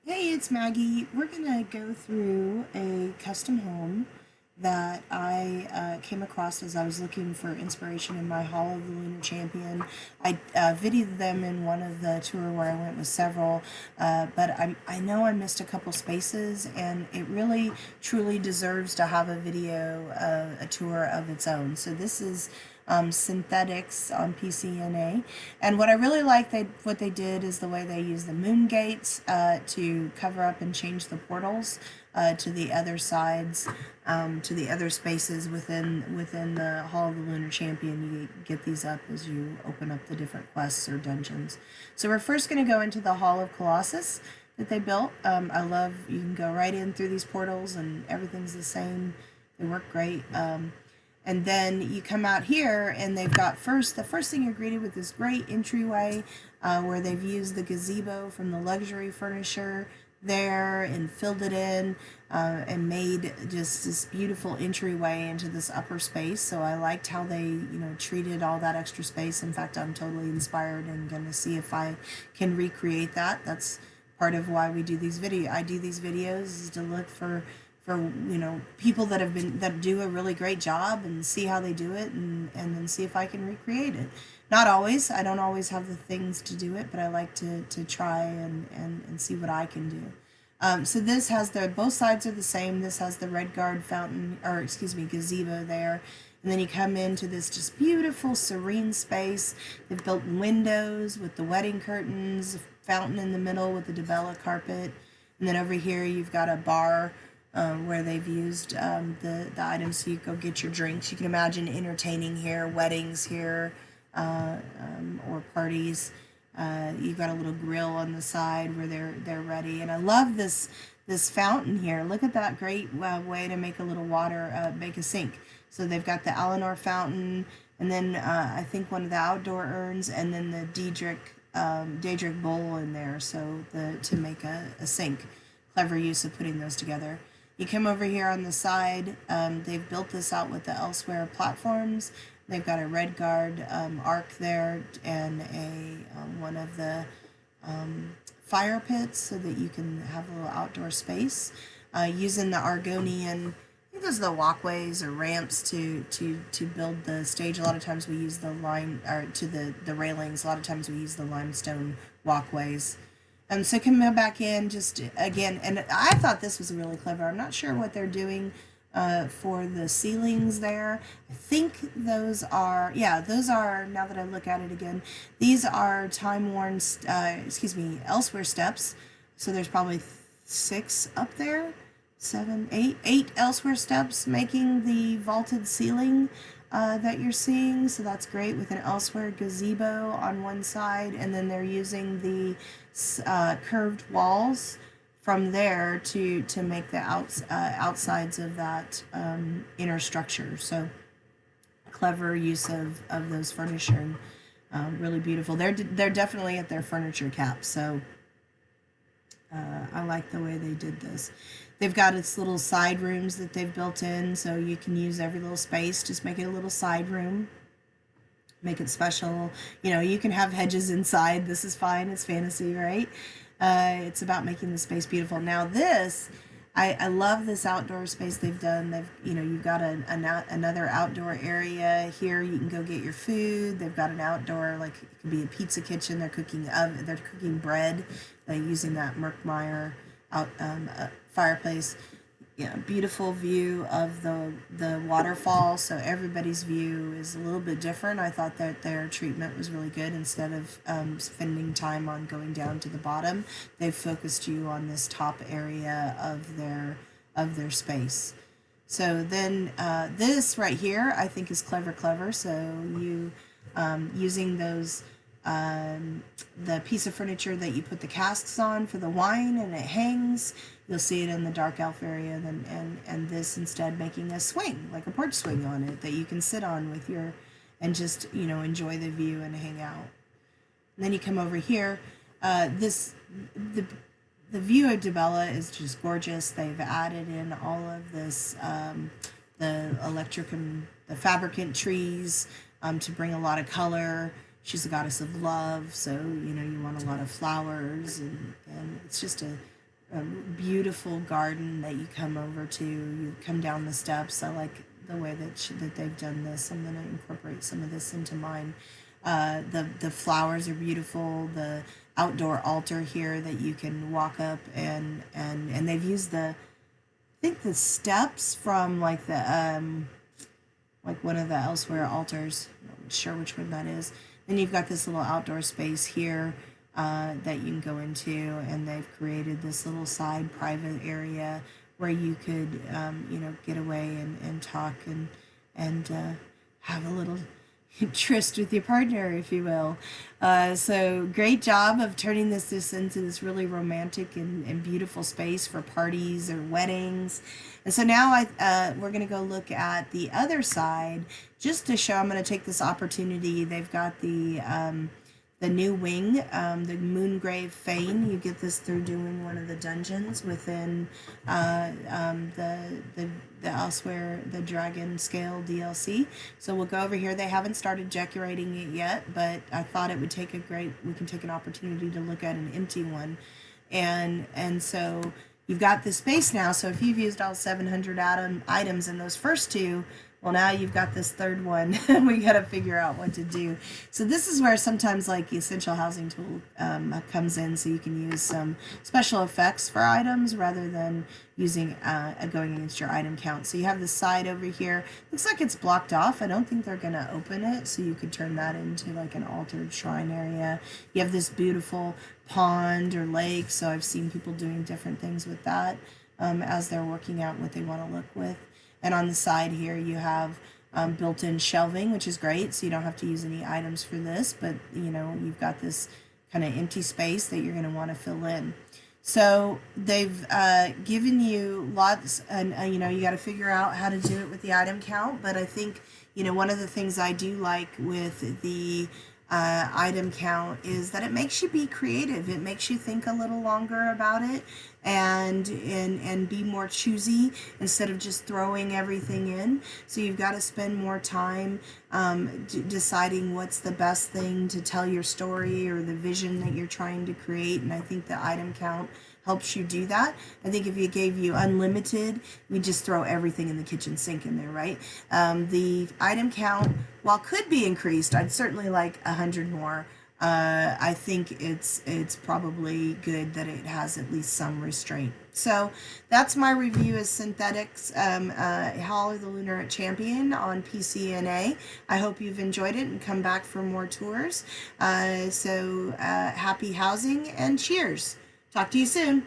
Hey, it's Maggie. We're gonna go through a custom home that I came across as I was looking for inspiration in my Hall of the Lunar Champion. I videoed them in one of the tour where I went with several, but I know I missed a couple spaces, and it really truly deserves to have a video, a tour of its own. So this is synthetics on PCNA. And what I really like what they did is the way they use the moon gates to cover up and change the portals to the other sides, to the other spaces within the Hall of the Lunar Champion. You get these up as you open up the different quests or dungeons. So we're first going to go into the Hall of Colossus that they built. I love, you can go right in through these portals and everything's the same. They work great. And then you come out here and they've got the first thing you're greeted with this great entryway where they've used the gazebo from the luxury furniture there and filled it in and made just this beautiful entryway into this upper space. So I liked how they, treated all that extra space. In fact, I'm totally inspired and going to see if I can recreate that. That's part of why we do these I do these videos is to look for people that do a really great job and see how they do it and then see if I can recreate it. Not always. I don't always have the things to do it, but I like to try and see what I can do. So this has both sides are the same. This has the red guard fountain, or excuse me, gazebo there. And then you come into this just beautiful, serene space. They've built windows with the wedding curtains, a fountain in the middle with the Debella carpet. And then over here you've got a bar where they've used the items so you go get your drinks. You can imagine entertaining here, weddings here, or parties. You've got a little grill on the side where they're ready. And I love this fountain here. Look at that great way to make a little water, make a sink. So they've got the Eleanor fountain, and then I think one of the outdoor urns, and then the Daedric bowl in there. So to make a sink. Clever use of putting those together. You come over here on the side. They've built this out with the elsewhere platforms. They've got a red guard arc there and one of the fire pits so that you can have a little outdoor space. Using the Argonian, I think those are the walkways or ramps to build the stage. A lot of times we use the the railings. A lot of times we use the limestone walkways. So coming back in, just again, and I thought this was really clever. I'm not sure what they're doing for the ceilings there. I think those are, now that I look at it again, these are time-worn, elsewhere steps. So there's probably 6 up there, 7, 8 elsewhere steps making the vaulted ceiling that you're seeing. So that's great with an elsewhere gazebo on one side, and then they're using the curved walls from there to make the outsides of that inner structure. So clever use of those furniture, really beautiful. They're definitely at their furniture cap. So I like the way they did this. They've got its little side rooms that they've built in, so you can use every little space. Just make it a little side room. Make it special. You can have hedges inside. This is fine. It's fantasy, right? It's about making the space beautiful. Now this, I love this outdoor space they've done. You've got another outdoor area here. You can go get your food. They've got an outdoor, like it could be a pizza kitchen. They're cooking bread using that Merkmeyer fireplace. Yeah, beautiful view of the waterfall. So everybody's view is a little bit different. I thought that their treatment was really good. Instead of spending time on going down to the bottom, they've focused you on this top area of their space. So then this right here, I think is clever. So you using those. The piece of furniture that you put the casks on for the wine and it hangs, you'll see it in the dark elf area, and this instead making a swing, like a porch swing on it that you can sit on with and just enjoy the view and hang out. And then you come over here. The view of Debella is just gorgeous. They've added in all of this the the fabricant trees to bring a lot of color. She's a goddess of love, so you want a lot of flowers, and it's just a beautiful garden that you come over to. You come down the steps. I like the way that they've done this. I'm gonna incorporate some of this into mine. The flowers are beautiful. The outdoor altar here that you can walk up, and they've used the, I think, the steps from like one of the elsewhere altars. I'm not sure which one that is. Then you've got this little outdoor space here that you can go into, and they've created this little side private area where you could, get away and talk and have a little tryst with your partner, if you will. So great job of turning this into this really romantic and beautiful space for parties or weddings. And so now we're going to go look at the other side just to show. I'm going to take this opportunity. They've got the new wing, the Moongrave Fane. You get this through doing one of the dungeons within the elsewhere, the Dragon Scale DLC. So we'll go over here. They haven't started decorating it yet, but I thought it would we can take an opportunity to look at an empty one. And so you've got this space now. So if you've used all 700 items in those first two, well, now you've got this third one. We got to figure out what to do. So this is where sometimes like the essential housing tool comes in, so you can use some special effects for items rather than using going against your item count. So you have the side over here. Looks like it's blocked off. I don't think they're going to open it, so you could turn that into like an altered shrine area. You have this beautiful pond or lake, so I've seen people doing different things with that as they're working out what they want to look with. And on the side here you have built-in shelving, which is great, so you don't have to use any items for this, but you've got this kind of empty space that you're going to want to fill in. So they've given you lots, and you got to figure out how to do it with the item count. But I think one of the things I do like with the item count is that it makes you be creative. It makes you think a little longer about it and be more choosy instead of just throwing everything in. So you've got to spend more time deciding what's the best thing to tell your story or the vision that you're trying to create. And I think the item count helps you do that. I think if you gave you unlimited, we just throw everything in the kitchen sink in there, right? The item count, while could be increased, I'd certainly like 100 more. I think it's probably good that it has at least some restraint. So that's my review of Synthetics Hall of the Lunar Champion on PCNA. I hope you've enjoyed it and come back for more tours. Happy housing and cheers. Talk to you soon.